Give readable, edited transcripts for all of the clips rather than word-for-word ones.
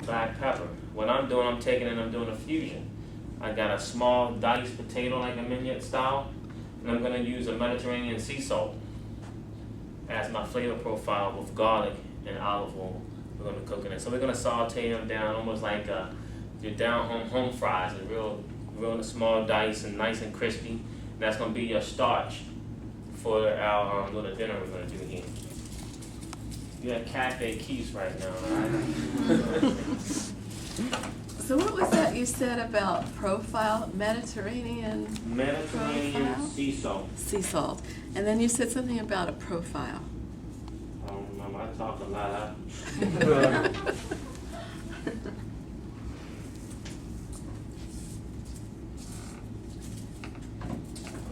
black pepper. What I'm doing, I'm taking and I'm doing a fusion. I got a small diced potato like a mignonette style, and I'm gonna use a Mediterranean sea salt as my flavor profile with garlic and olive oil. We're gonna be cooking it. So we're gonna saute them down almost like your down home fries, and real small dice and nice and crispy. And that's gonna be your starch for our little dinner we're gonna do here. You're at Cafe Keith's right now, right? So what was that you said about profile? Mediterranean Mediterranean sea salt. sea salt. And then you said something about a profile. I don't remember. I talk a lot.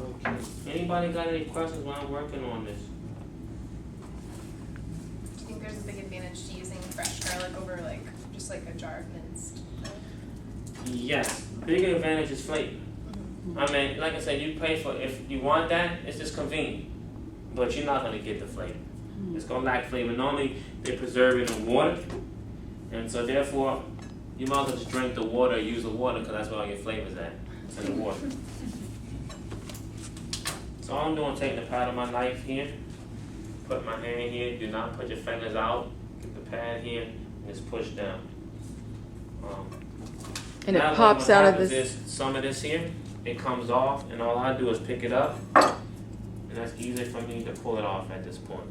Okay. Anybody got any questions while I'm working on this? Do you think there's a big advantage to using fresh garlic over like just like a jar of minced? Yes. Big advantage is flavor. I mean, like I said, you pay for if you want that, it's just convenient. But you're not gonna get the flavor. It's gonna lack flavor. Normally they preserve it in water, and so therefore you might as well just drink the water, use the water, because that's where all your flavor's at. It's in the water. So all I'm doing is taking the pad of my knife here, put my hand here. Do not put your fingers out. Get the pad here and just push down. And it Now pops what out of happens this. is some of this here, it comes off, and all I do is pick it up, and that's easy for me to pull it off at this point.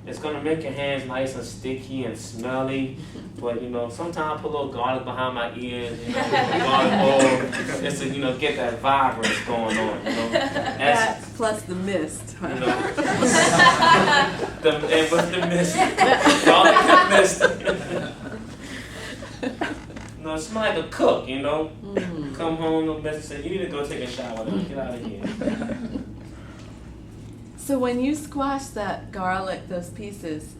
It's gonna make your hands nice and sticky and smelly, but you know, sometimes I put a little garlic behind my ears, you know, garlic oil, just to, you know, get that vibrance going on, you know. That plus the mist. You know, and with the mist, garlic and mist. No, it smells like a cook, you know. Come home, no mess, say, you need to go take a shower now, get out of here. So when you squash that garlic, those pieces,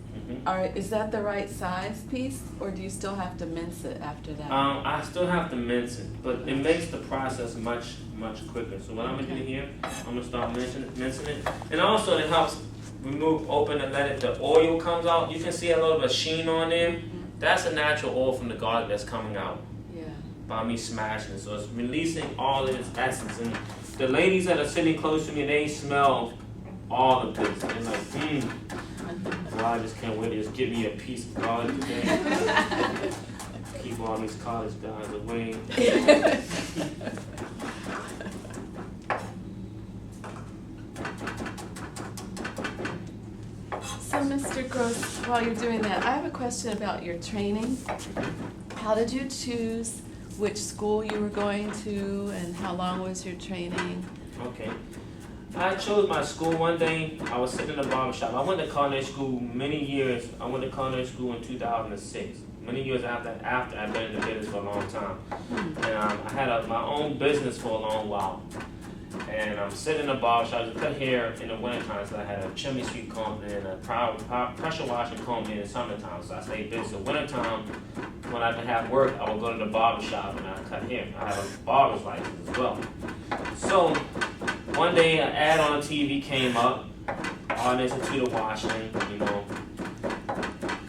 is that the right size piece, or do you still have to mince it after that? I still have to mince it, but it makes the process much quicker. So what I'm gonna do here, I'm gonna start mincing it, and also it helps remove open and let it. The oil comes out. You can see a little bit of sheen on there. That's a natural oil from the garlic that's coming out by me smashing it. So it's releasing all of its essence. And the ladies that are sitting close to me, they smell all of this. They're like, well, I just can't wait to just give me a piece of garlic today. Keep all these college guys away. So Mr. Gross, while you're doing that, I have a question about your training. How did you choose which school you were going to, and how long was your training? Okay. I chose my school one day. I was sitting in a barbershop. I went to culinary school many years. I went to culinary school in 2006. Many years after I've been in the business for a long time. And I had my own business for a long while. And I'm sitting in a barbershop. I cut hair in the wintertime, so I had a chimney sweep comb and a pressure washing comb in the summertime. So I stayed busy. So wintertime, when I didn't have work, I would go to the barbershop and I'd cut hair. I have a barber's license as well. So one day an ad on TV came up, Art Institute of Washington, you know,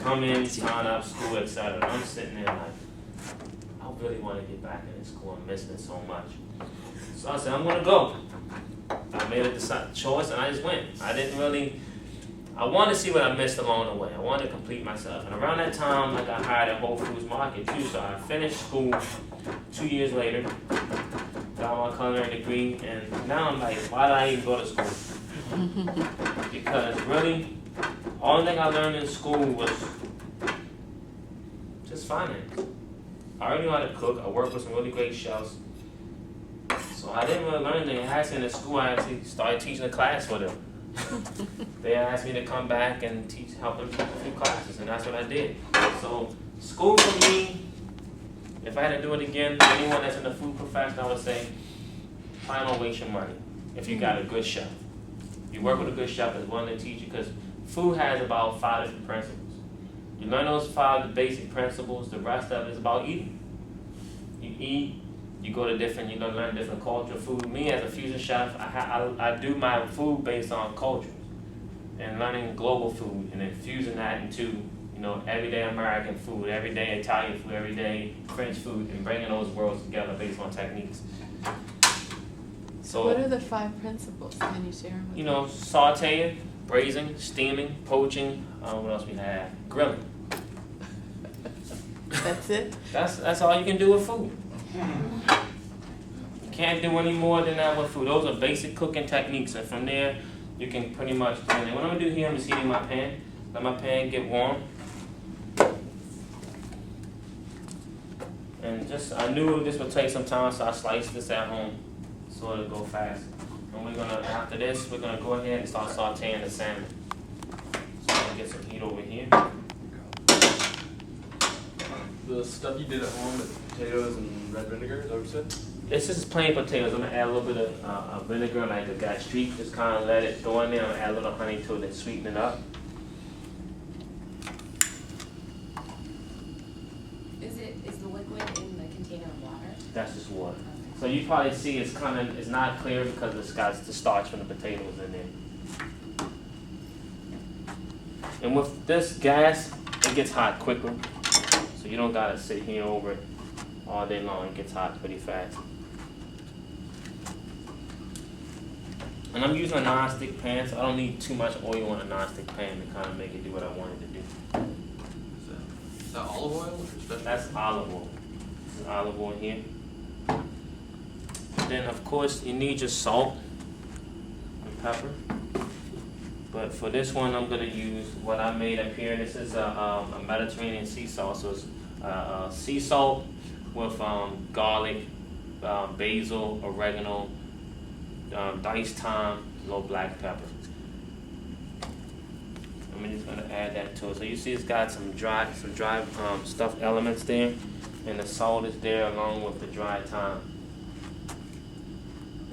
come in, sign up, school, etc. I'm sitting there like, I really want to get back in this school. I'm missing it so much. So I said, I'm going to go. I made a choice and I just went. I wanted to see what I missed along the way. I wanted to complete myself. And around that time, I got hired at Whole Foods Market too. So I finished school 2 years later, got my culinary degree, and now I'm like, why did I even go to school? Because really, all thing I learned in school was just finance. I already knew how to cook. I worked with some really great chefs. So I didn't really learn anything. Actually, in the school, I actually started teaching a class for them. They asked me to come back and help them teach a few classes, and that's what I did. So school for me, if I had to do it again, anyone that's in the food profession, I would say, try don't waste your money if you got a good chef. You work with a good chef that's willing to teach you, because food has about 5 different principles. You learn those 5 basic principles, the rest of it is about eating. You eat. You go to you learn different culture food. Me as a fusion chef, I do my food based on cultures and learning global food and then fusing that into, know, everyday American food, everyday Italian food, everyday French food, and bringing those worlds together based on techniques. So what are the 5 principles? Can you share them with You know, sauteing, braising, steaming, poaching, what else we have? Grilling. That's it? That's all you can do with food. You can't do any more than that with food. Those are basic cooking techniques, and from there, you can pretty much do it. What I'm gonna do here, I'm just heating my pan. Let my pan get warm. And I knew this would take some time, so I sliced this at home so it'll go fast. And after this, we're gonna go ahead and start sauteing the salmon. So I'm gonna get some heat over here. The stuff you did at home, the potatoes and red vinegar, is that what you said? This is plain potatoes. I'm gonna add a little bit of vinegar, like a gastrique. Just kind of let it go in there. I'm gonna add a little honey to it and sweeten it up. Is the liquid in the container of water? That's just water. So you probably see it's not clear because it's got the starch from the potatoes in there. And with this gas, it gets hot quicker. So you don't gotta sit here over it all day long. It gets hot pretty fast. And I'm using a non-stick pan, so I don't need too much oil on a non-stick pan to kind of make it do what I want it to do. Is that olive oil or special? That's olive oil. There's olive oil here. And then of course you need your salt and pepper. But for this one I'm gonna use what I made up here. This is a Mediterranean sea salt. So it's sea salt with garlic, basil, oregano, diced thyme, a little black pepper. I'm just gonna add that to it. So you see it's got some dry stuffed elements there, and the salt is there along with the dry thyme.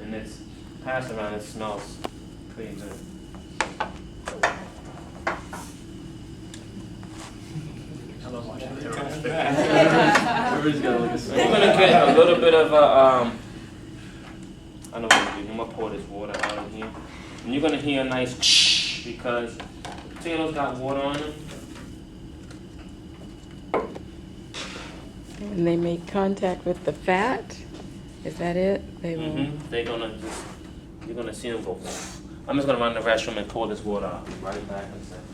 And it's passed around. It smells pretty good. Everybody's got like a So you're gonna get a little bit of I know what I'm gonna do. I'm gonna pour this water out in here, and you're gonna hear a nice because the potatoes got water on them. And they make contact with the fat? Is that it? They will. You're gonna see them go. I'm just gonna run to the restroom and pour this water out. Right back in a second.